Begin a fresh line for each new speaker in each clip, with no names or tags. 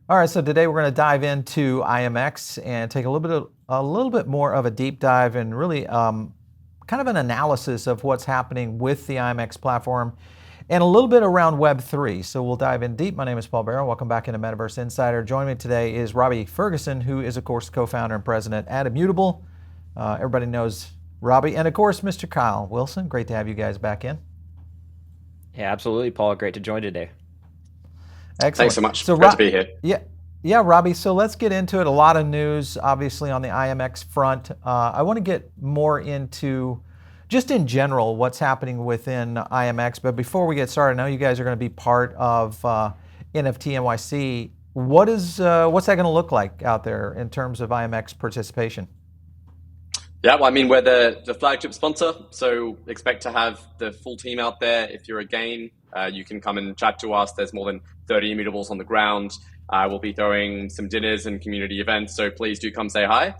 All right, so today we're going to dive into IMX and take a little bit more of a deep dive and really kind of an analysis of what's happening with the IMX platform and a little bit around Web3. So we'll dive in deep. My name is Paul Barrow. Welcome back into Metaverse Insider. Joining me today is Robbie Ferguson, who is, of course, co-founder and president at Immutable. Everybody knows Robbie. And, of course, Mr. Kyle Willson. Great to have you guys back in.
Yeah, absolutely, Paul. Great to join today.
Excellent.
Thanks so much. Great to be here.
Yeah, Robbie. So let's get into it. A lot of news, obviously, on the IMX front. I want to get more into, just in general, what's happening within IMX. But before we get started, I know you guys are going to be part of NFT.NYC. What's that going to look like out there in terms of IMX participation?
Yeah, well, I mean, we're the flagship sponsor, so expect to have the full team out there. If you're a game, you can come and chat to us. There's more than 30 immutables on the ground. We'll be throwing some dinners and community events, so please do come say hi.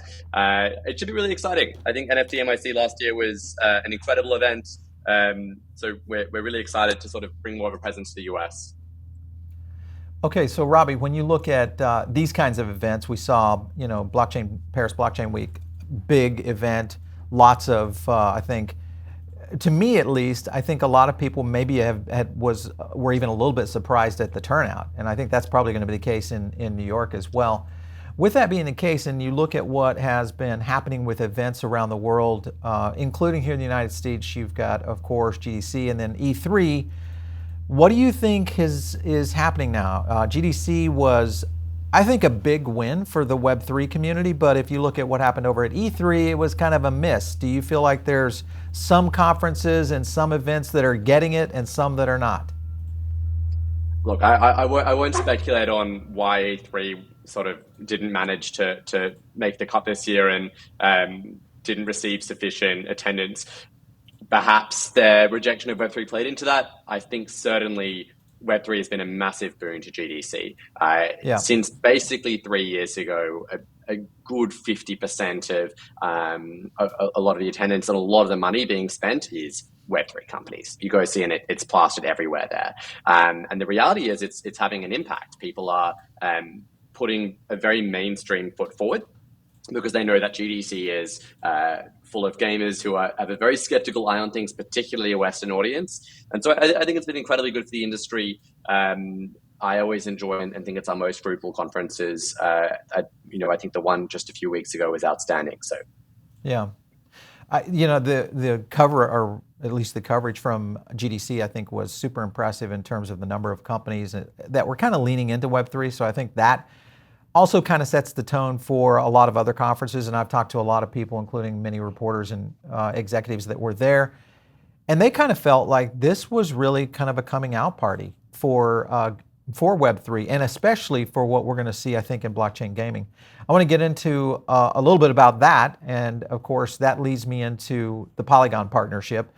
It should be really exciting. I think NFT.NYC last year was an incredible event, so we're really excited to sort of bring more of a presence to the US.
Okay, so Robbie, when you look at these kinds of events, we saw, Paris Blockchain Week, big event, lots of, I think, to me at least, I think a lot of people maybe were even a little bit surprised at the turnout, and I think that's probably going to be the case in New York as well. With that being the case, and you look at what has been happening with events around the world, including here in the United States, you've got, of course, GDC and then E3. What do you think is happening now? GDC was, I think, a big win for the Web3 community, but if you look at what happened over at E3, it was kind of a miss. Do you feel like there's some conferences and some events that are getting it and some that are not?
Look, I won't speculate on why E3 sort of didn't manage to make the cut this year and didn't receive sufficient attendance. Perhaps their rejection of Web3 played into that. I think certainly Web3 has been a massive boon to GDC. Since basically 3 years ago, a good 50% of a lot of the attendance and a lot of the money being spent is Web3 companies. You go see and it's plastered everywhere there. And the reality is it's having an impact. People are putting a very mainstream foot forward because they know that GDC is full of gamers who have a very skeptical eye on things, particularly a Western audience. And so I think it's been incredibly good for the industry. I always enjoy and think it's our most fruitful conferences. I think the one just a few weeks ago was outstanding. So,
yeah, the cover, or at least the coverage from GDC, I think was super impressive in terms of the number of companies that were kind of leaning into Web3. So I think that also kind of sets the tone for a lot of other conferences. And I've talked to a lot of people, including many reporters and executives that were there. And they kind of felt like this was really kind of a coming out party for Web3, and especially for what we're going to see, I think, in blockchain gaming. I want to get into a little bit about that. And of course, that leads me into the Polygon partnership,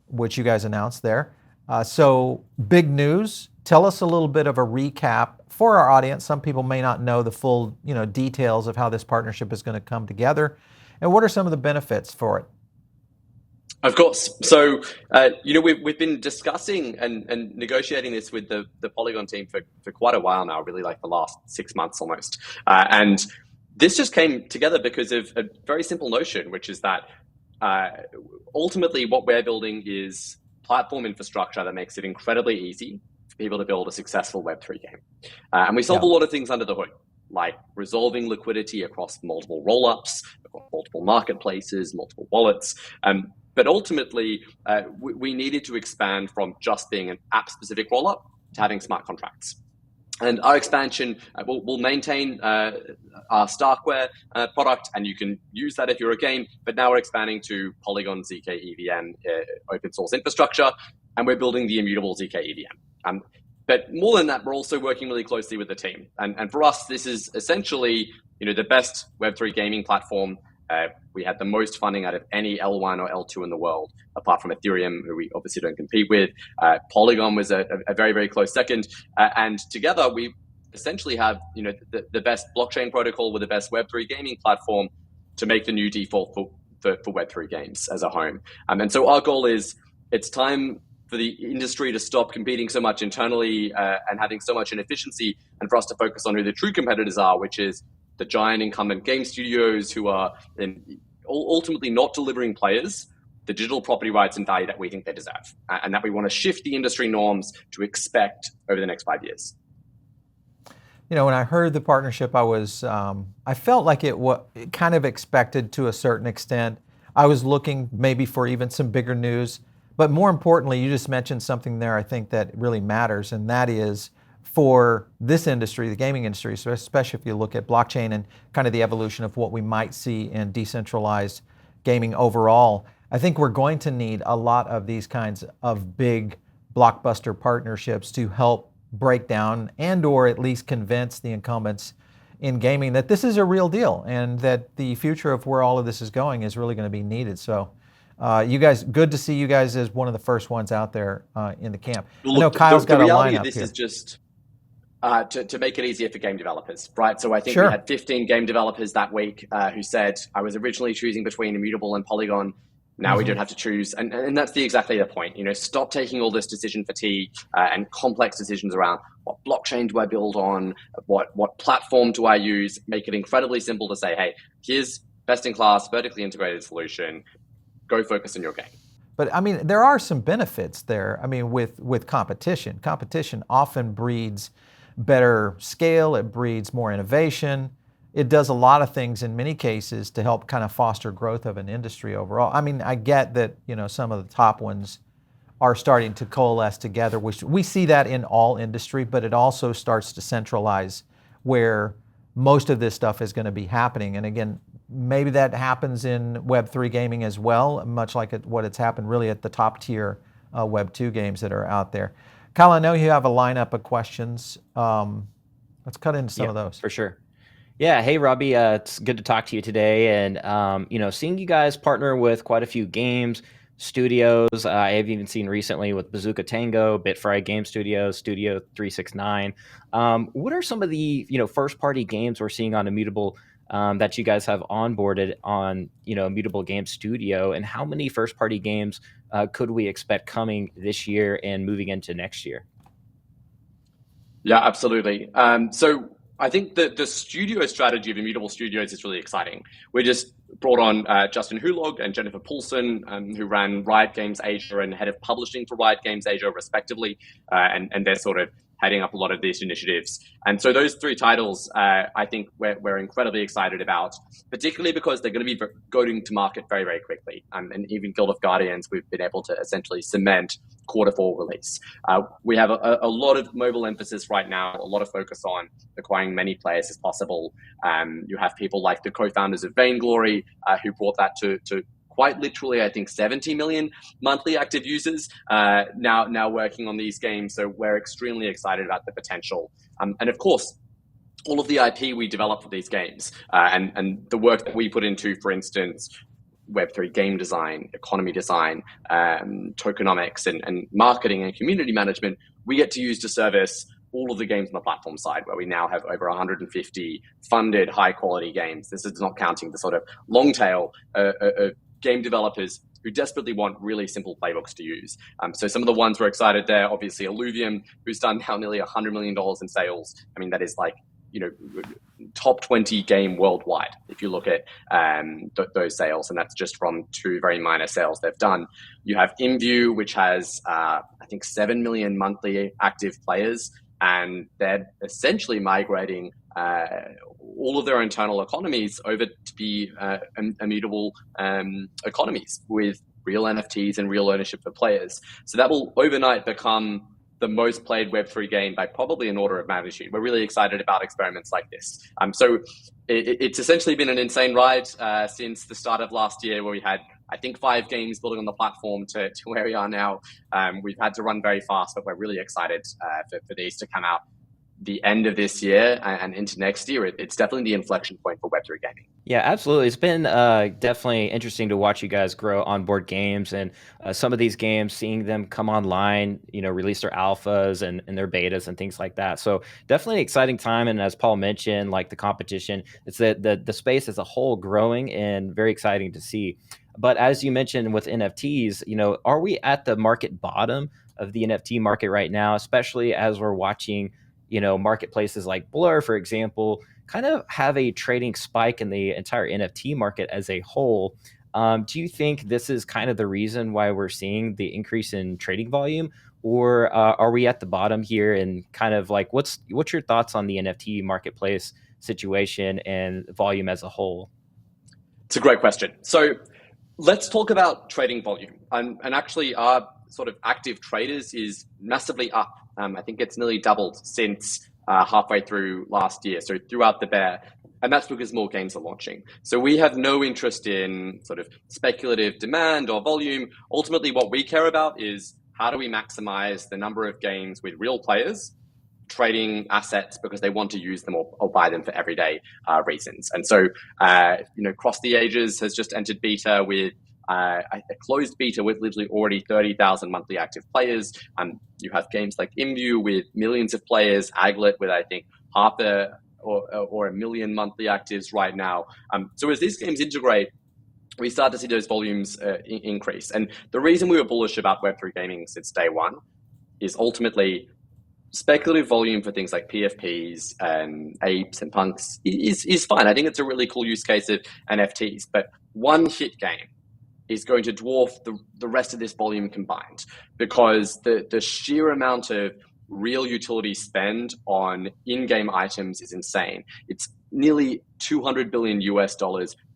which you guys announced there. So big news. Tell us a little bit of a recap for our audience. Some people may not know the full, details of how this partnership is going to come together, and what are some of the benefits for it?
Of course. So, we've been discussing and negotiating this with the Polygon team for quite a while now, really like the last 6 months almost. And this just came together because of a very simple notion, which is that ultimately what we're building is platform infrastructure that makes it incredibly easy for people to build a successful Web3 game. And we solve a lot of things under the hood, like resolving liquidity across multiple rollups, across multiple marketplaces, multiple wallets. But ultimately, we needed to expand from just being an app-specific rollup to having smart contracts. And our expansion will maintain our Starkware product, and you can use that if you're a game. But now we're expanding to Polygon zkEVM open source infrastructure, and we're building the immutable zkEVM. But more than that, we're also working really closely with the team. And for us, this is essentially the best Web3 gaming platform. We had the most funding out of any L1 or L2 in the world, apart from Ethereum, who we obviously don't compete with. Polygon was a very, very close second. And together, we essentially have the best blockchain protocol with the best Web3 gaming platform to make the new default for Web3 games as a home. And so our goal is, it's time for the industry to stop competing so much internally and having so much inefficiency, and for us to focus on who the true competitors are, which is the giant incumbent game studios who are ultimately not delivering players the digital property rights and value that we think they deserve, and that we want to shift the industry norms to expect over the next 5 years.
You know, when I heard the partnership, I felt like it kind of expected to a certain extent. I was looking maybe for even some bigger news, but more importantly, you just mentioned something there I think that really matters, and that is for this industry, the gaming industry, so especially if you look at blockchain and kind of the evolution of what we might see in decentralized gaming overall. I think we're going to need a lot of these kinds of big blockbuster partnerships to help break down and or at least convince the incumbents in gaming that this is a real deal and that the future of where all of this is going is really going to be needed. So you guys, good to see you guys as one of the first ones out there in the camp.
Well,
I know Kyle's got a lineup
of this
here.
Is just to make it easier for game developers, right? So I think
Sure.
we had 15 game developers that week who said, I was originally choosing between Immutable and Polygon. Now we don't have to choose. And that's exactly the point. You know, stop taking all this decision fatigue and complex decisions around what blockchain do I build on, what platform do I use. Make it incredibly simple to say, hey, here's best-in-class, vertically integrated solution. Go focus on your game.
But I mean, there are some benefits there. I mean, with competition. Competition often breeds better scale, it breeds more innovation. It does a lot of things in many cases to help kind of foster growth of an industry overall. I mean, I get that, you know, some of the top ones are starting to coalesce together, which we see that in all industry, but it also starts to centralize where most of this stuff is going to be happening. And again, maybe that happens in Web3 gaming as well, much like what it's happened really at the top tier Web2 games that are out there. Kyle, I know you have a lineup of questions. Let's cut into some of those.
For sure. Yeah. Hey, Robbie. It's good to talk to you today. And, you know, seeing you guys partner with quite a few games, studios. I have even seen recently with Bazooka Tango, Bitfry Game Studios, Studio 369. What are some of the, you know, first party games we're seeing on Immutable that you guys have onboarded on, you know, Immutable Game Studio, and how many first party games could we expect coming this year and moving into next year?
Yeah, absolutely. So I think that the studio strategy of Immutable Studios is really exciting. We just brought on Justin Hulog and Jennifer Poulsen, who ran Riot Games Asia and head of publishing for Riot Games Asia, respectively, and they're sort of heading up a lot of these initiatives. And so those three titles, I think we're incredibly excited about, particularly because they're going to be going to market very, very quickly. And even Guild of Guardians, we've been able to essentially cement Q4 release. We have a lot of mobile emphasis right now, a lot of focus on acquiring many players as possible. You have people like the co-founders of Vainglory, who brought that to quite literally, I think, 70 million monthly active users now working on these games. So we're extremely excited about the potential. And of course, all of the IP we develop for these games and the work that we put into, for instance, Web3 game design, economy design, tokenomics, and marketing and community management, we get to use to service all of the games on the platform side, where we now have over 150 funded high-quality games. This is not counting the sort of long tail of game developers who desperately want really simple playbooks to use. So some of the ones we're excited there, obviously Illuvium, who's done now nearly $100 million in sales. I mean, that is like, you know, top 20 game worldwide, if you look at those sales, and that's just from 2 very minor sales they've done. You have InView, which has, I think, 7 million monthly active players, and they're essentially migrating all of their internal economies over to be immutable economies with real NFTs and real ownership for players. So that will overnight become the most played Web3 game by probably an order of magnitude. We're really excited about experiments like this. So it's essentially been an insane ride since the start of last year, where we had, I think, 5 games building on the platform to where we are now. We've had to run very fast, but we're really excited for these to come out the end of this year and into next year. It's definitely the inflection point for Web3 gaming.
Yeah, absolutely. It's been definitely interesting to watch you guys grow on board games, and some of these games, seeing them come online, you know, release their alphas and their betas and things like that. So definitely an exciting time. And as Paul mentioned, like the competition, it's the space as a whole growing and very exciting to see. But as you mentioned with NFTs, you know, are we at the market bottom the NFT market right now, especially as we're watching, marketplaces like Blur, for example, kind of have a trading spike in the entire NFT market as a whole. Do you think this is kind of the reason why we're seeing the increase in trading volume, or are we at the bottom here? And kind of like, what's your thoughts on the NFT marketplace situation and volume as a whole?
It's a great question. So let's talk about trading volume. And actually, our sort of active traders is massively up. I think it's nearly doubled since halfway through last year. So throughout the bear. And that's because more games are launching. So we have no interest in sort of speculative demand or volume. Ultimately, what we care about is how do we maximize the number of games with real players trading assets because they want to use them or buy them for everyday reasons. And so, Cross the Ages has just entered beta with a closed beta with literally already 30,000 monthly active players. You have games like Imbu with millions of players, Aglet with, I think, half or 1 million monthly actives right now. So as these games integrate, we start to see those volumes increase. And the reason we were bullish about Web3 gaming since day one is ultimately speculative volume for things like PFPs and apes and punks is fine. I think it's a really cool use case of NFTs, but one hit game is going to dwarf the rest of this volume combined, because the sheer amount of real utility spend on in-game items is insane. It's nearly $200 billion US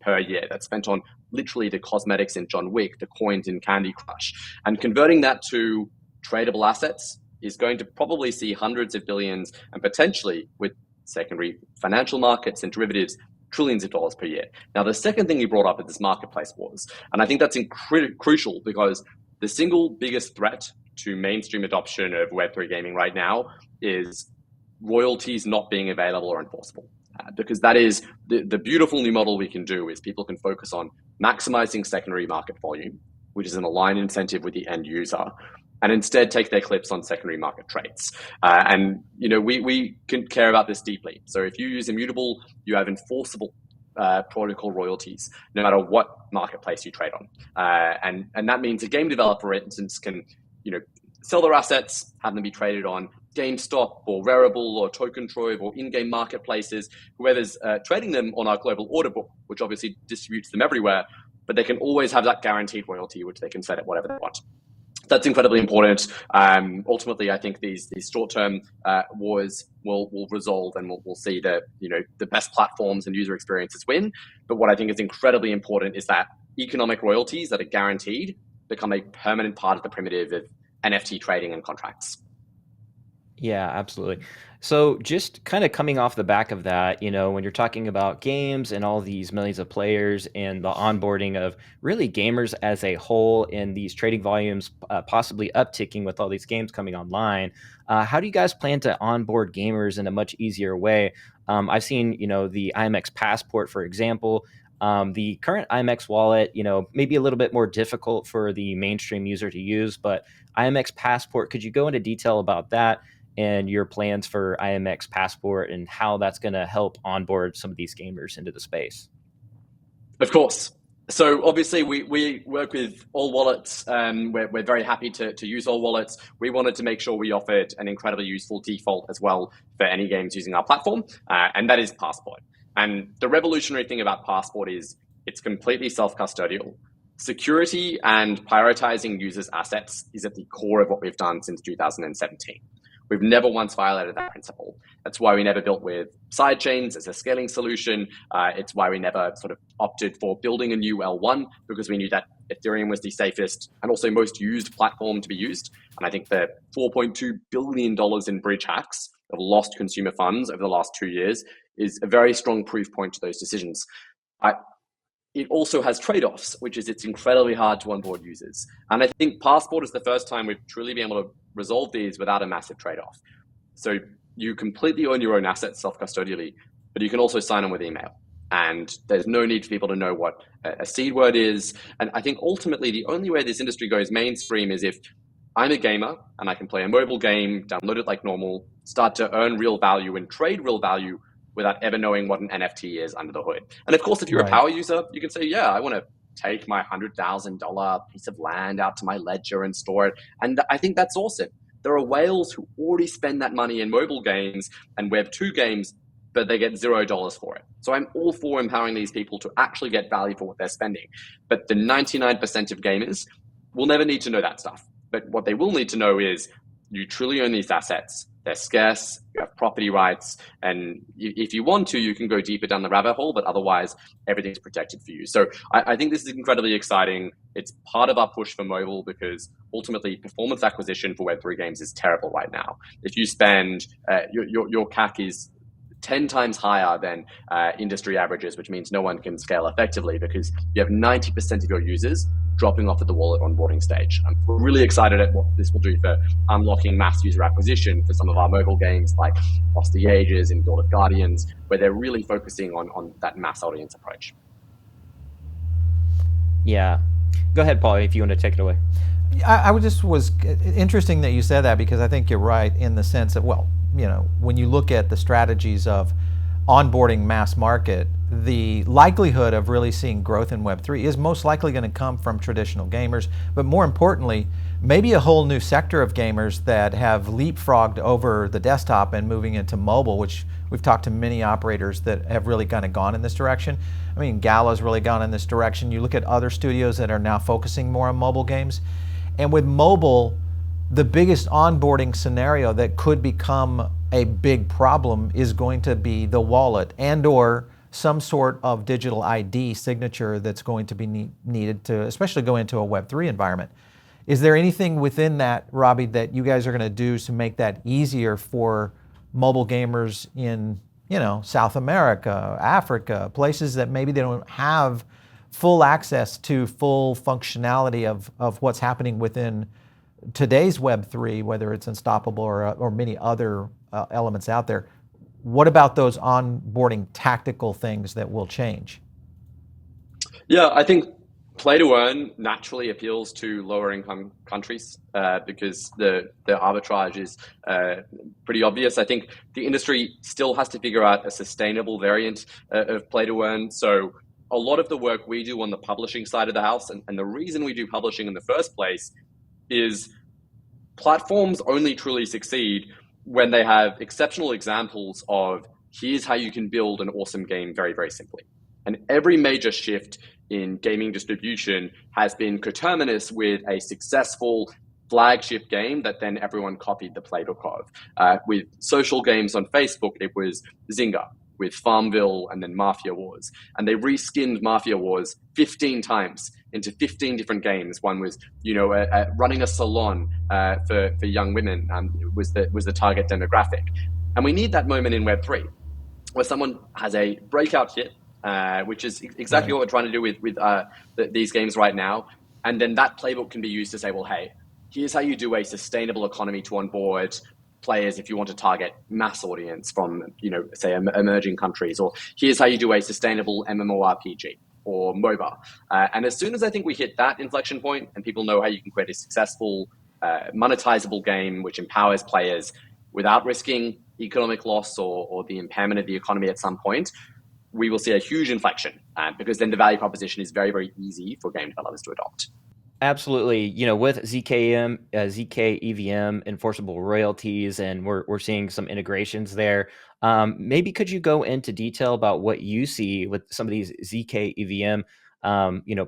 per year that's spent on literally the cosmetics in John Wick, the coins in Candy Crush. And converting that to tradable assets is going to probably see hundreds of billions, and potentially with secondary financial markets and derivatives, trillions of dollars per year. Now, the second thing you brought up is this marketplace wars. And I think that's crucial, because the single biggest threat to mainstream adoption of Web3 gaming right now is royalties not being available or enforceable. Because that is the beautiful new model we can do is people can focus on maximizing secondary market volume, which is an aligned incentive with the end user, and instead take their clips on secondary market trades. We can care about this deeply. So if you use Immutable, you have enforceable protocol royalties, no matter what marketplace you trade on. And that means a game developer, for instance, can sell their assets, have them be traded on Gamestop or Rarible or Token Trove or in-game marketplaces, whoever's trading them on our global order book, which obviously distributes them everywhere, but they can always have that guaranteed royalty, which they can set at whatever they want. That's incredibly important. Ultimately, I think these short-term wars will resolve, and we'll see the best platforms and user experiences win. But what I think is incredibly important is that economic royalties that are guaranteed become a permanent part of the primitive of NFT trading and contracts.
Yeah, absolutely. So just kind of coming off the back of that, when you're talking about games and all these millions of players and the onboarding of really gamers as a whole, and these trading volumes possibly upticking with all these games coming online, how do you guys plan to onboard gamers in a much easier way? I've seen, the IMX Passport, for example. The current IMX wallet, maybe a little bit more difficult for the mainstream user to use, but IMX Passport, could you go into detail about that and your plans for IMX Passport and how that's going to help onboard some of these gamers into the space?
Of course. So obviously we work with all wallets. We're very happy to use all wallets. We wanted to make sure we offered an incredibly useful default as well for any games using our platform, and that is Passport. And the revolutionary thing about Passport is it's completely self-custodial. Security and prioritizing users' assets is at the core of what we've done since 2017. We've never once violated that principle. That's why we never built with sidechains as a scaling solution. It's why we never sort of opted for building a new L1, because we knew that Ethereum was the safest and also most used platform to be used. And I think the $4.2 billion in bridge hacks of lost consumer funds over the last 2 years is a very strong proof point to those decisions. It also has trade-offs, which is it's incredibly hard to onboard users. And I think Passport is the first time we've truly been able to resolve these without a massive trade-off. So you completely own your own assets self-custodially, but you can also sign on with email. And there's no need for people to know what a seed word is. And I think ultimately the only way this industry goes mainstream is if I'm a gamer and I can play a mobile game, download it like normal, start to earn real value and trade real value without ever knowing what an NFT is under the hood. And of course, if you're a power user, you can say, yeah, I want to take my $100,000 piece of land out to my ledger and store it. And I think that's awesome. There are whales who already spend that money in mobile games and Web2 games, but they get $0 for it. So I'm all for empowering these people to actually get value for what they're spending. But the 99% of gamers will never need to know that stuff. But what they will need to know is you truly own these assets. They're scarce, you have property rights, and if you want to, you can go deeper down the rabbit hole, but otherwise everything's protected for you. So I think this is incredibly exciting. It's part of our push for mobile because ultimately performance acquisition for Web3 games is terrible right now. If you spend, your CAC is 10 times higher than industry averages, which means no one can scale effectively because you have 90% of your users dropping off at the wallet onboarding stage. We're really excited at what this will do for unlocking mass user acquisition for some of our mobile games like Lost the Ages and Guild of Guardians, where they're really focusing on that mass audience approach.
Yeah. Go ahead, Paul, if you want to take it away.
I was interesting that you said that because I think you're right in the sense that, well, when you look at the strategies of onboarding mass market, the likelihood of really seeing growth in Web3 is most likely going to come from traditional gamers, but more importantly, maybe a whole new sector of gamers that have leapfrogged over the desktop and moving into mobile, which we've talked to many operators that have really kind of gone in this direction. I mean, Gala's really gone in this direction. You look at other studios that are now focusing more on mobile games. And with mobile, the biggest onboarding scenario that could become a big problem is going to be the wallet and or some sort of digital ID signature that's going to be needed to especially go into a Web3 environment. Is there anything within that, Robbie, that you guys are going to do to make that easier for mobile gamers in, South America, Africa, places that maybe they don't have full access to full functionality of what's happening within today's Web3, whether it's Unstoppable or many other elements out there? What about those onboarding tactical things that will change?
Yeah, I think play to earn naturally appeals to lower income countries because the arbitrage is pretty obvious. I think the industry still has to figure out a sustainable variant of play to earn. So a lot of the work we do on the publishing side of the house, and the reason we do publishing in the first place is platforms only truly succeed when they have exceptional examples of here's how you can build an awesome game very, very simply. And every major shift in gaming distribution has been coterminous with a successful flagship game that then everyone copied the playbook of. With social games on Facebook, it was Zynga. With Farmville and then Mafia Wars. And they reskinned Mafia Wars 15 times into 15 different games. One was, running a salon for young women was the target demographic. And we need that moment in Web3 where someone has a breakout hit, which is exactly what we're trying to do with these games right now. And then that playbook can be used to say, well, hey, here's how you do a sustainable economy to onboard players if you want to target mass audience from, say, emerging countries, or here's how you do a sustainable MMORPG or MOBA. And as soon as I think we hit that inflection point and people know how you can create a successful, monetizable game which empowers players without risking economic loss or the impairment of the economy at some point, we will see a huge inflection because then the value proposition is very, very easy for game developers to adopt.
Absolutely. With zkEVM, enforceable royalties, and we're seeing some integrations there. Maybe could you go into detail about what you see with some of these zkEVM,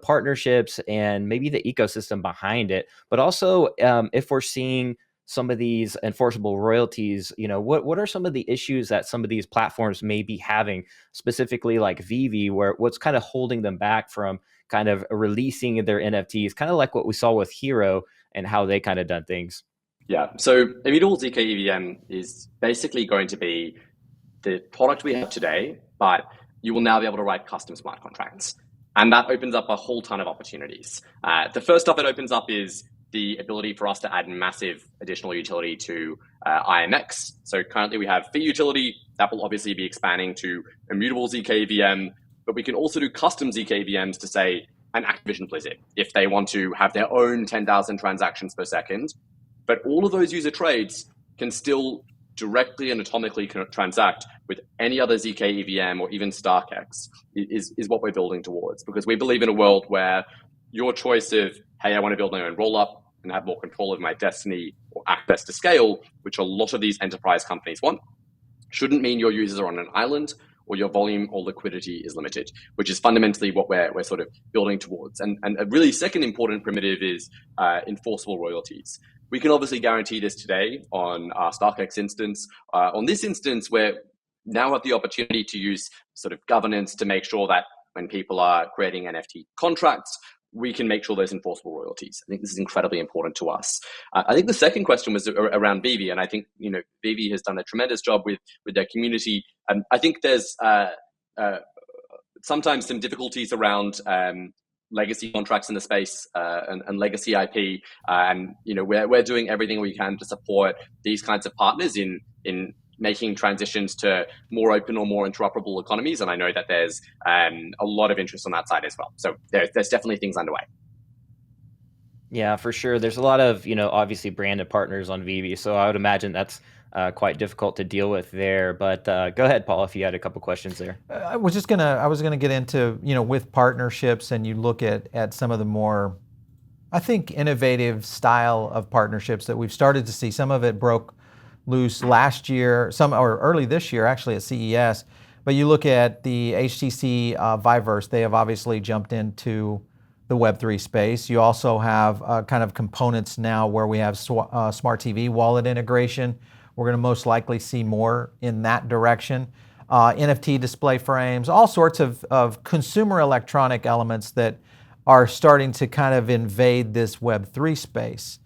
partnerships and maybe the ecosystem behind it, but also if we're seeing some of these enforceable royalties, what are some of the issues that some of these platforms may be having, specifically like Veve, where what's kind of holding them back from kind of releasing their NFTs, kind of like what we saw with Hero and how they kind of done things?
Yeah, so Immutable zkEVM is basically going to be the product we have today, but you will now be able to write custom smart contracts. And that opens up a whole ton of opportunities. The first stuff it opens up is the ability for us to add massive additional utility to IMX. So currently we have fee utility that will obviously be expanding to immutable zkEVM, but we can also do custom zkEVMs to say an Activision Blizzard if they want to have their own 10,000 transactions per second. But all of those user trades can still directly and atomically transact with any other zkEVM or even StarkEx is what we're building towards, because we believe in a world where your choice of, hey, I want to build my own rollup and have more control of my destiny or access to scale, which a lot of these enterprise companies want, shouldn't mean your users are on an island or your volume or liquidity is limited, which is fundamentally what we're sort of building towards. And a really second important primitive is enforceable royalties. We can obviously guarantee this today on our StarkEx instance. On this instance, we now have the opportunity to use sort of governance to make sure that when people are creating NFT contracts, we can make sure there's enforceable royalties. I think this is incredibly important to us. I think the second question was around Veve, and I think Veve has done a tremendous job with their community. I think there's sometimes some difficulties around legacy contracts in the space and legacy IP, and we're doing everything we can to support these kinds of partners in making transitions to more open or more interoperable economies. And I know that there's a lot of interest on that side as well. So there's definitely things underway.
Yeah, for sure. There's a lot of, obviously branded partners on Veve. So I would imagine that's quite difficult to deal with there. But go ahead, Paul, if you had a couple questions there.
I was gonna get into, with partnerships, and you look at some of the more, I think, innovative style of partnerships that we've started to see. Some of it broke loose last year, or early this year, actually at CES. But you look at the HTC Viveverse, they have obviously jumped into the Web3 space. You also have kind of components now where we have smart TV wallet integration. We're going to most likely see more in that direction. NFT display frames, all sorts of consumer electronic elements that are starting to kind of invade this Web3 space.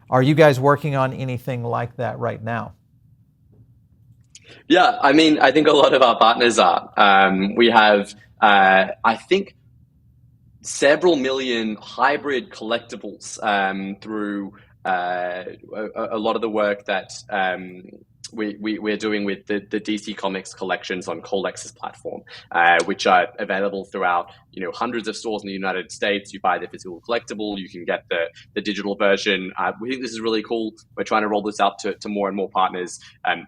Are you guys working on anything like that right now?
Yeah, I mean, I think a lot of our partners are. We have, I think, several million hybrid collectibles through a lot of the work that we're doing with the DC Comics collections on Colex's platform, which are available throughout hundreds of stores in the United States. You buy the physical collectible, you can get the digital version. We think this is really cool. We're trying to roll this out to more and more partners.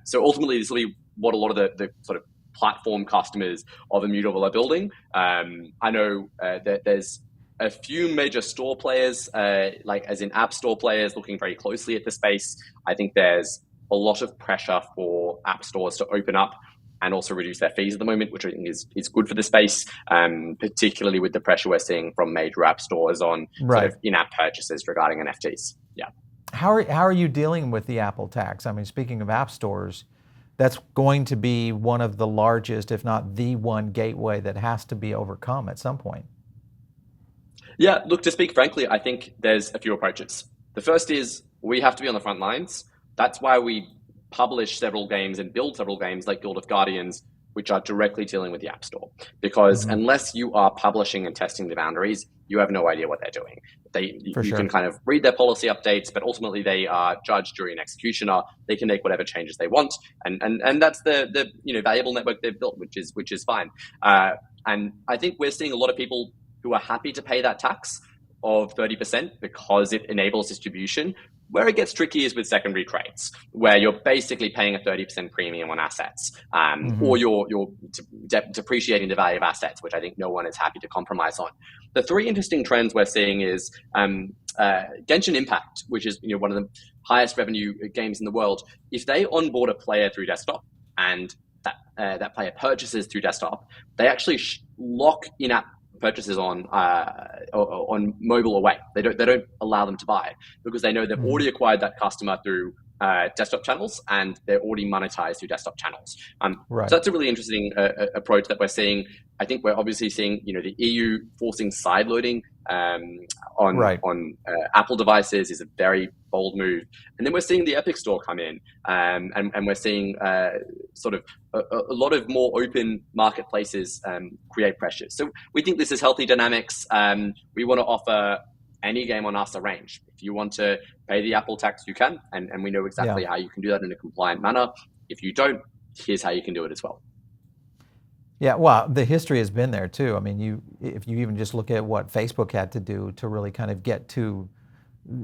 So ultimately, this will be what a lot of the sort of platform customers of Immutable are building. I know that there's a few major store players, like as in app store players, looking very closely at the space. I think there's a lot of pressure for app stores to open up and also reduce their fees at the moment, which I think is good for the space, particularly with the pressure we're seeing from major app stores on sort of in-app purchases regarding NFTs. Yeah.
How are you dealing with the Apple tax? I mean, speaking of app stores, that's going to be one of the largest, if not the one gateway that has to be overcome at some point.
Yeah, look, to speak frankly, I think there's a few approaches. The first is we have to be on the front lines. That's why we publish several games and build several games like Guild of Guardians, which are directly dealing with the App Store. Because unless you are publishing and testing the boundaries, you have no idea what they're doing. You can kind of read their policy updates, but ultimately they are judge, jury, and executioner. They can make whatever changes they want, and that's the valuable network they've built, which is fine. And I think we're seeing a lot of people who are happy to pay that tax of 30% because it enables distribution. Where it gets tricky is with secondary trades, where you're basically paying a 30% premium on assets, or you're depreciating the value of assets, which I think no one is happy to compromise on. The three interesting trends we're seeing is Genshin Impact, which is one of the highest revenue games in the world. If they onboard a player through desktop and that player purchases through desktop, they actually lock in-app purchases on mobile away. They don't allow them to buy because they know they've already acquired that customer through desktop channels and they're already monetized through desktop channels. So that's a really interesting approach that we're seeing. I think we're obviously seeing the EU forcing side loading on Apple devices is a very bold move. And then we're seeing the Epic Store come in, and we're seeing sort of a lot of more open marketplaces create pressures. So we think this is healthy dynamics. We want to offer any game on us a range. If you want to pay the Apple tax, you can, and we know exactly how you can do that in a compliant manner. If you don't, here's how you can do it as well.
Yeah, well, the history has been there too. I mean, if you even just look at what Facebook had to do to really kind of get to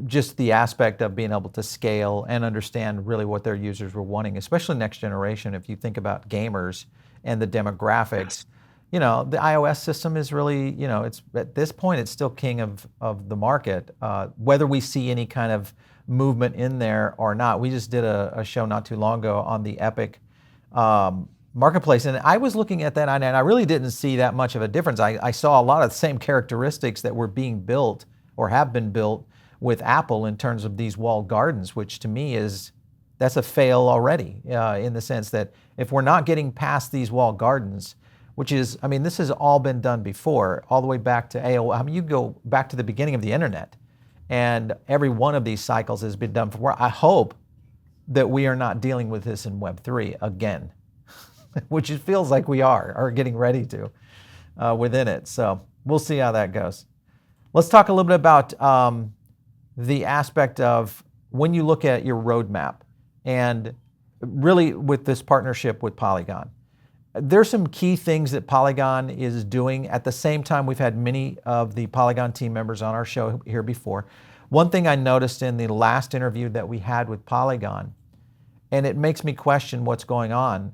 just the aspect of being able to scale and understand really what their users were wanting, especially next generation. If you think about gamers and the demographics, the iOS system is really, it's at this point, it's still king of the market. Whether we see any kind of movement in there or not, we just did a show not too long ago on the Epic marketplace, and I was looking at that, and I really didn't see that much of a difference. I saw a lot of the same characteristics that were being built or have been built with Apple in terms of these walled gardens, which to me that's a fail already, in the sense that if we're not getting past these walled gardens, which is, this has all been done before, all the way back to AOL. You go back to the beginning of the internet, and every one of these cycles has been done before. I hope that we are not dealing with this in Web3 again, which it feels like we are getting ready to within it. So we'll see how that goes. Let's talk a little bit about the aspect of when you look at your roadmap, and really with this partnership with Polygon. There's some key things that Polygon is doing. At the same time, we've had many of the Polygon team members on our show here before. One thing I noticed in the last interview that we had with Polygon, and it makes me question what's going on,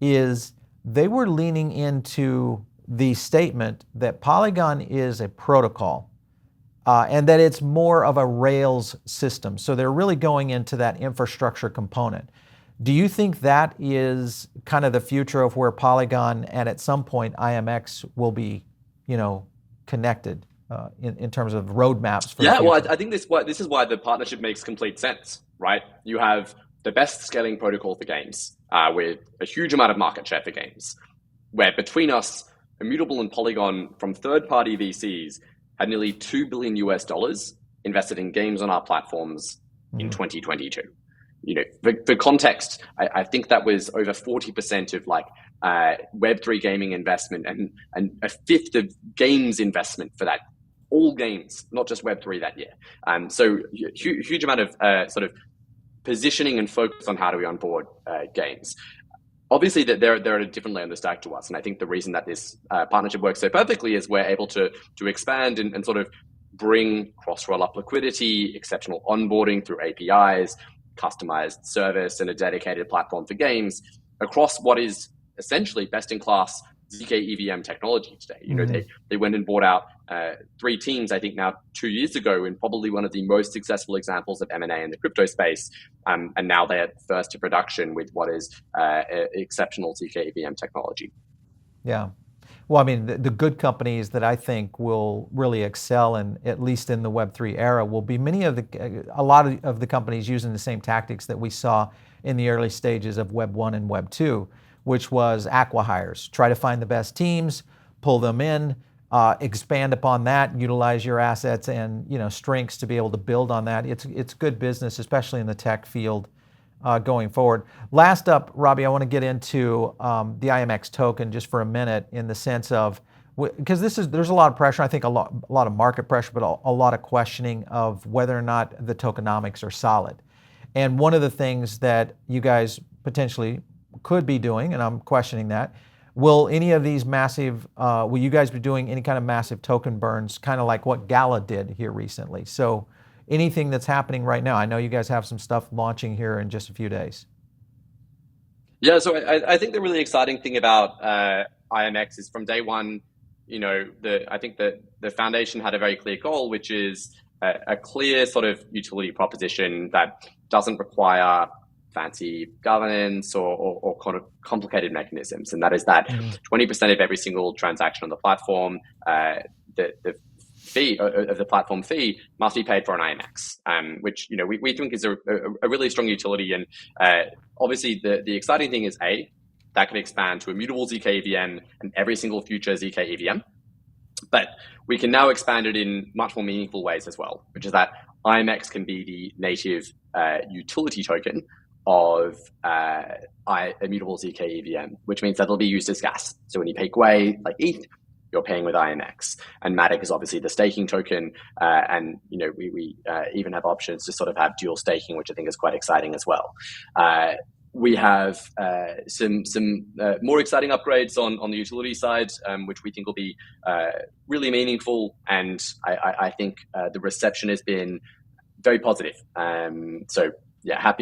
is they were leaning into the statement that Polygon is a protocol, and that it's more of a Rails system. So they're really going into that infrastructure component. Do you think that is kind of the future of where Polygon and at some point IMX will be, connected in terms of roadmaps for the future?
Well, I think this is why the partnership makes complete sense, right? You have the best scaling protocol for games, with a huge amount of market share for games, where between us, Immutable and Polygon from third-party VCs had nearly $2 billion invested in games on our platforms in 2022. For context, I think that was over 40% of Web3 gaming investment and a fifth of games investment for that, all games, not just Web3 that year. So huge amount of sort of positioning and focus on how do we onboard games. Obviously, they're at a different layer on the stack to us, and I think the reason that this partnership works so perfectly is we're able to expand and sort of bring cross-rollup liquidity, exceptional onboarding through APIs, customized service, and a dedicated platform for games across what is essentially best-in-class zkEVM technology today. They went and bought out 3 teams, I think now 2 years ago, in probably one of the most successful examples of M&A in the crypto space. And now they're first to production with what is exceptional zkEVM technology.
Yeah. Well, the good companies that I think will really excel, and at least in the Web3 era, will be a lot of the companies using the same tactics that we saw in the early stages of Web 1 and Web 2, which was acqui-hires. Try to find the best teams, pull them in, expand upon that, utilize your assets and strengths to be able to build on that. It's good business, especially in the tech field going forward. Last up, Robbie, I want to get into the IMX token just for a minute, in the sense of, because there's a lot of pressure, I think a lot of market pressure, but a lot of questioning of whether or not the tokenomics are solid. And one of the things that you guys potentially could be doing, and I'm questioning that, will any of these massive, will you guys be doing any kind of massive token burns, kind of like what Gala did here recently? So anything that's happening right now? I know you guys have some stuff launching here in just a few days.
Yeah, so I think the really exciting thing about IMX is from day one, I think that the foundation had a very clear goal, which is a clear sort of utility proposition that doesn't require fancy governance or kind of complicated mechanisms. And that is that 20% of every single transaction on the platform, the fee of the platform fee must be paid for an IMX, which we think is a really strong utility. And obviously the exciting thing is that can expand to immutable zkEVM and every single future zkEVM. But we can now expand it in much more meaningful ways as well, which is that IMX can be the native utility token of immutable zkEVM, which means that it'll be used as gas. So when you pay Gwei, like ETH, you're paying with IMX. And MATIC is obviously the staking token, and we even have options to sort of have dual staking, which I think is quite exciting as well. We have some more exciting upgrades on the utility side, which we think will be really meaningful. And I think the reception has been very positive. So yeah,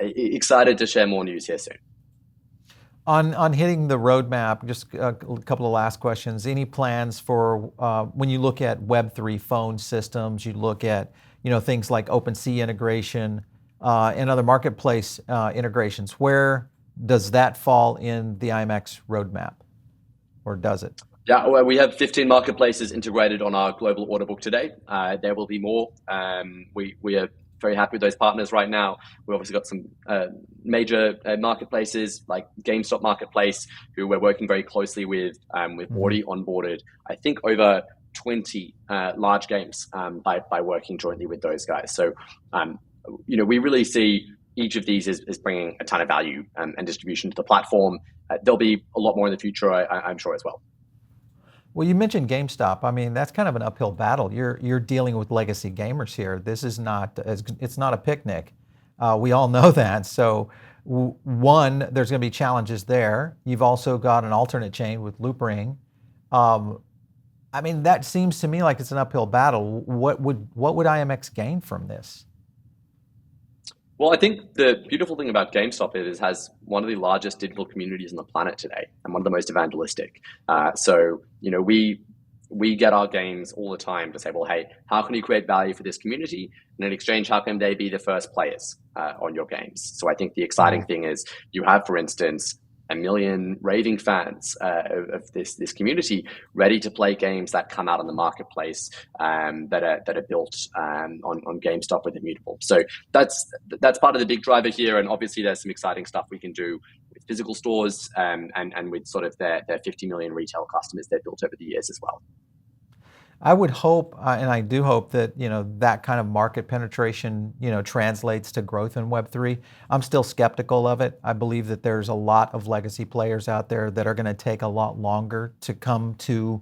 excited to share more news here soon.
On hitting the roadmap, just a couple of last questions. Any plans for when you look at Web3 phone systems, you look at things like OpenSea integration and other marketplace integrations. Where does that fall in the IMX roadmap, or does it?
Yeah, well, we have 15 marketplaces integrated on our global order book today. There will be more. We are very happy with those partners right now. We've obviously got some major marketplaces like Gamestop Marketplace, who we're working very closely with. We've already onboarded, I think, over 20 large games by working jointly with those guys. So, we really see each of these is bringing a ton of value and distribution to the platform. There'll be a lot more in the future, I'm sure, as well.
Well, you mentioned GameStop. I mean, that's kind of an uphill battle. You're dealing with legacy gamers here. This is it's not a picnic. We all know that. So, one, there's going to be challenges there. You've also got an alternate chain with Loopring. I mean, that seems to me like it's an uphill battle. What would IMX gain from this?
Well, I think the beautiful thing about GameStop is it has one of the largest digital communities on the planet today and one of the most evangelistic. So, we get our games all the time to say, well, hey, how can you create value for this community? And in exchange, how can they be the first players on your games? So I think the exciting thing is you have, for instance, 1 million raving fans of this community ready to play games that come out on the marketplace that are built on GameStop with Immutable. So that's part of the big driver here, and obviously there's some exciting stuff we can do with physical stores and with sort of their 50 million retail customers they've built over the years as well.
I would hope, and I do hope that that kind of market penetration translates to growth in Web3. I'm still skeptical of it. I believe that there's a lot of legacy players out there that are going to take a lot longer to come to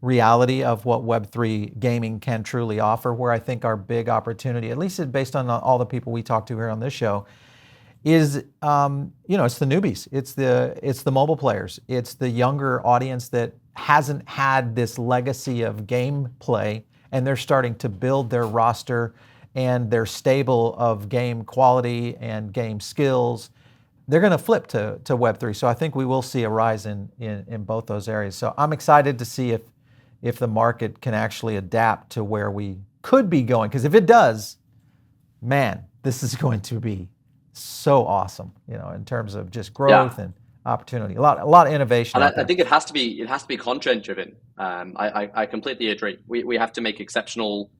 reality of what Web3 gaming can truly offer. Where I think our big opportunity, at least based on all the people we talk to here on this show, is it's the newbies, it's the mobile players, it's the younger audience that hasn't had this legacy of gameplay, and they're starting to build their roster and their stable of game quality and game skills. They're going to flip to Web3. So I think we will see a rise in both those areas. So I'm excited to see if the market can actually adapt to where we could be going. Because if it does, man, this is going to be so awesome, in terms of just growth and opportunity. A lot of innovation.
And I think it has to be content driven. I completely agree. We have to make exceptional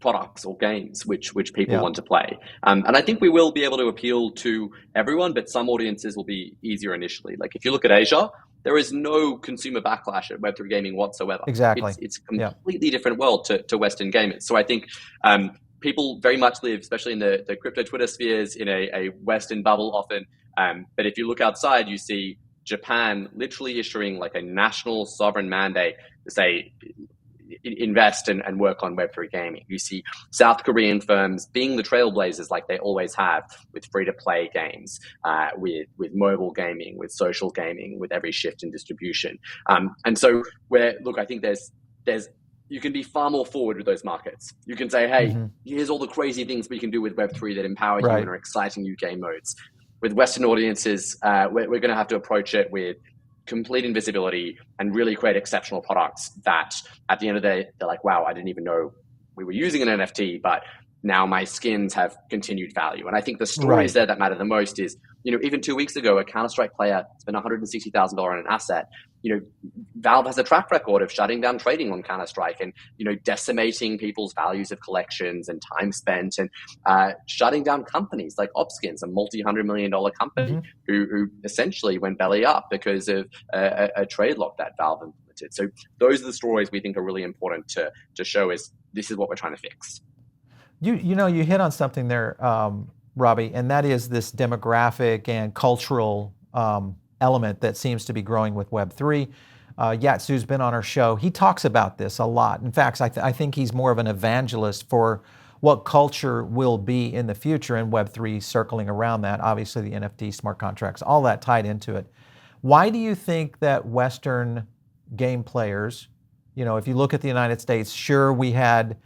products or games which people want to play. And I think we will be able to appeal to everyone, but some audiences will be easier initially. Like if you look at Asia, there is no consumer backlash at Web3 gaming whatsoever.
Exactly.
It's a completely different world to Western gamers. So I think people very much live, especially in the crypto Twitter spheres, in a Western bubble often. But if you look outside, you see Japan literally issuing like a national sovereign mandate to say, invest and work on Web3 gaming. You see South Korean firms being the trailblazers like they always have with free-to-play games, with mobile gaming, with social gaming, with every shift in distribution. And so I think there's you can be far more forward with those markets. You can say, hey, here's all the crazy things we can do with Web3 that empower you and are exciting new game modes. With Western audiences, we're going to have to approach it with complete invisibility and really create exceptional products that at the end of the day, they're like, wow, I didn't even know we were using an NFT, but now my skins have continued value. And I think the stories there that matter the most is, even 2 weeks ago, a Counter-Strike player spent $160,000 on an asset. Valve has a track record of shutting down trading on Counter-Strike and, decimating people's values of collections and time spent and shutting down companies like Opskins, a multi-$100-million company who essentially went belly up because of a trade lock that Valve implemented. So those are the stories we think are really important to show is this is what we're trying to fix.
You hit on something there, Robbie, and that is this demographic and cultural element that seems to be growing with Web3. Yatsu's been on our show. He talks about this a lot. In fact, I think he's more of an evangelist for what culture will be in the future, and Web3 circling around that. Obviously, the NFT, smart contracts, all that tied into it. Why do you think that Western game players, if you look at the United States, sure, we had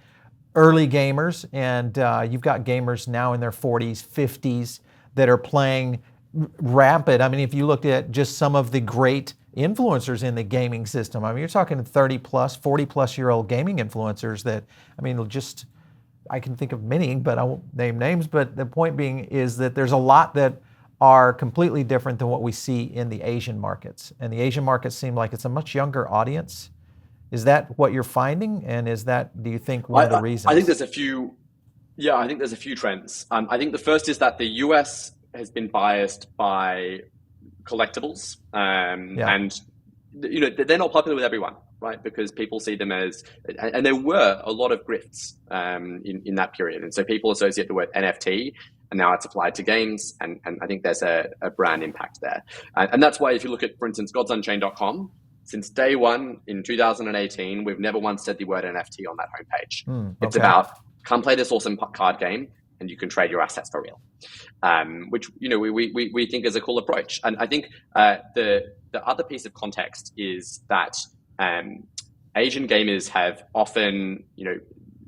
early gamers, and you've got gamers now in their 40s, 50s that are playing rampant. I mean, if you looked at just some of the great influencers in the gaming system, I mean, you're talking 30 plus, 40 plus year old gaming influencers that, I mean, just, I can think of many, but I won't name names. But the point being is that there's a lot that are completely different than what we see in the Asian markets. And the Asian markets seem like it's a much younger audience. Is that what you're finding? And is that, do you think, one of the reasons?
I think there's a few, I think there's a few trends. I think the first is that the US has been biased by collectibles, and they're not popular with everyone, right? Because people see them as, and there were a lot of grifts in that period, and so people associate the word NFT, and now it's applied to games, and I think there's a brand impact there, and that's why if you look at, for instance, godsunchained.com, since day one in 2018, we've never once said the word NFT on that homepage. It's about, come play this awesome card game, and you can trade your assets for real, which we think is a cool approach. And I think the other piece of context is that Asian gamers have often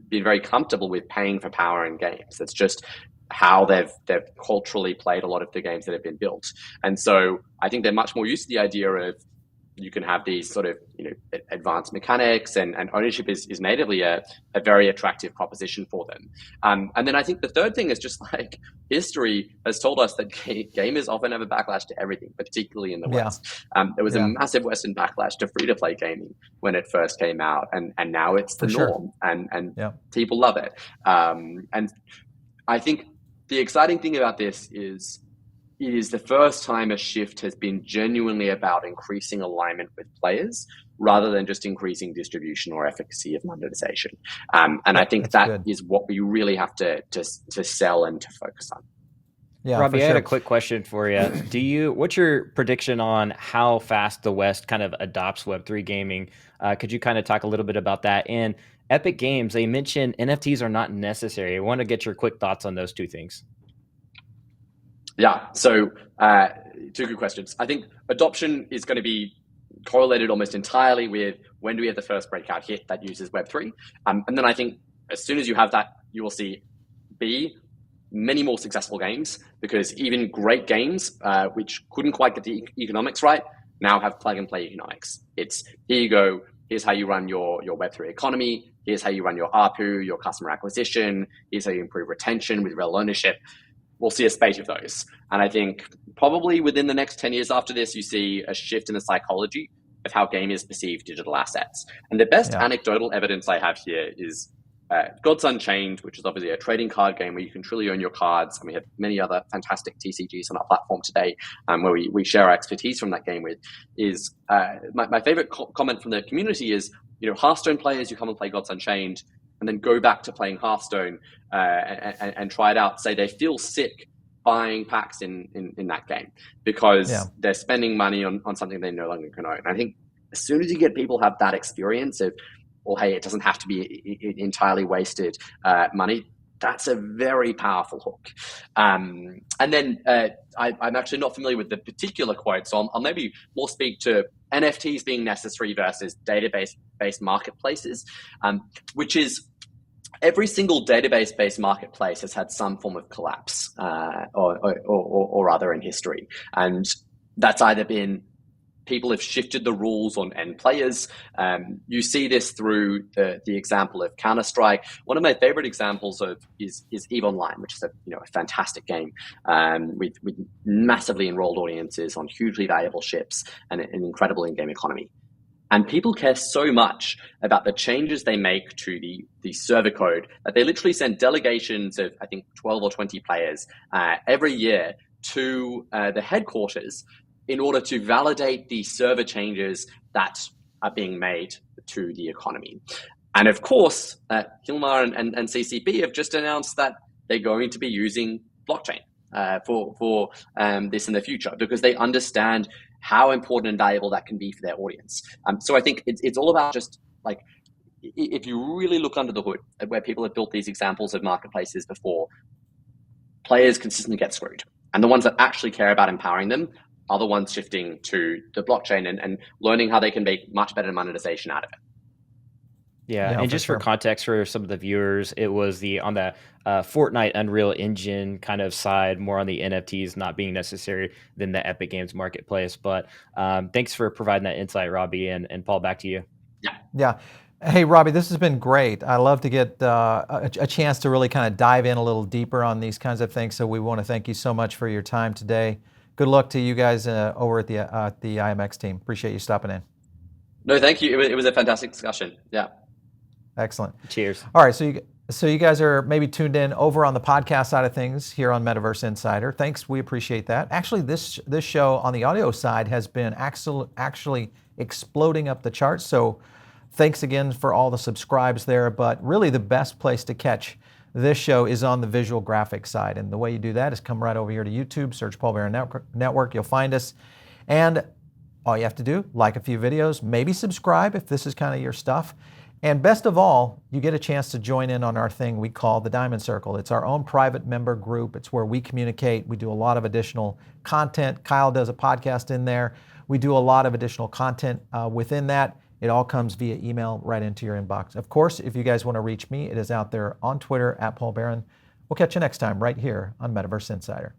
been very comfortable with paying for power in games. It's just how they've culturally played a lot of the games that have been built, and so I think they're much more used to the idea of you can have these sort of advanced mechanics, and ownership is natively a very attractive proposition for them. And then I think the third thing is just like history has told us that gamers often have a backlash to everything, particularly in the West. There was a massive Western backlash to free-to-play gaming when it first came out, and now it's the norm, and people love it. And I think the exciting thing about this is it is the first time a shift has been genuinely about increasing alignment with players rather than just increasing distribution or efficacy of monetization. And I think that is what we really have to sell and to focus on.
Yeah, Robbie, I had a quick question for you. What's your prediction on how fast the West kind of adopts Web3 gaming? Could you kind of talk a little bit about that? And Epic Games, they mentioned NFTs are not necessary. I want to get your quick thoughts on those two things.
Yeah, so two good questions. I think adoption is going to be correlated almost entirely with when do we have the first breakout hit that uses Web3. And then I think as soon as you have that, you will see many more successful games, because even great games, which couldn't quite get the economics right, now have plug and play economics. It's, here you go, here's how you run your Web3 economy, here's how you run your ARPU, your customer acquisition, here's how you improve retention with real ownership. We'll see a spate of those. And I think probably within the next 10 years after this, you see a shift in the psychology of how gamers perceive digital assets. And the best anecdotal evidence I have here is Gods Unchained, which is obviously a trading card game where you can truly own your cards. And we have many other fantastic TCGs on our platform today, where we share our expertise from that game with, is my favorite comment from the community is, Hearthstone players who come and play Gods Unchained and then go back to playing Hearthstone and try it out, say they feel sick buying packs in that game because they're spending money on something they no longer can own. And I think as soon as you get people have that experience of, well, hey, it doesn't have to be entirely wasted money, that's a very powerful hook. And then I'm actually not familiar with the particular quote, so I'll maybe more speak to NFTs being necessary versus database-based marketplaces, which is every single database-based marketplace has had some form of collapse or other in history. And that's either been people have shifted the rules on end players. You see this through the example of Counter-Strike. One of my favorite examples is EVE Online, which is a fantastic game with massively enrolled audiences on hugely valuable ships and an incredible in-game economy. And people care so much about the changes they make to the server code that they literally send delegations of, I think, 12 or 20 players every year to the headquarters in order to validate the server changes that are being made to the economy. And of course, Hilmar and CCP have just announced that they're going to be using blockchain for this in the future, because they understand how important and valuable that can be for their audience. So I think it's all about just like, if you really look under the hood at where people have built these examples of marketplaces before, players consistently get screwed. And the ones that actually care about empowering them are the ones shifting to the blockchain and learning how they can make much better monetization out of it.
Yeah,
Yeah,
and
for
just for
sure.
context for some of the viewers, it was the on the Fortnite Unreal Engine kind of side, more on the NFTs not being necessary than the Epic Games marketplace. But thanks for providing that insight, Robbie, and Paul, back to you.
Yeah.
Yeah. Hey, Robbie, this has been great. I love to get a chance to really kind of dive in a little deeper on these kinds of things. So we want to thank you so much for your time today. Good luck to you guys over at the IMX team. Appreciate you stopping in.
No, thank you. It was a fantastic discussion. Yeah.
Excellent.
Cheers.
All right, so you guys are maybe tuned in over on the podcast side of things here on Metaverse Insider. Thanks, we appreciate that. Actually, this show on the audio side has been actually exploding up the charts. So thanks again for all the subscribes there. But really, the best place to catch this show is on the visual graphics side, and the way you do that is come right over here to YouTube, search Paul Barron Network. You'll find us, and all you have to do, like a few videos, maybe subscribe if this is kind of your stuff. And best of all, you get a chance to join in on our thing we call the Diamond Circle. It's our own private member group. It's where we communicate. We do a lot of additional content. Kyle does a podcast in there. We do a lot of additional content within that. It all comes via email right into your inbox. Of course, if you guys want to reach me, it is out there on Twitter at Paul Barron. We'll catch you next time right here on Metaverse Insider.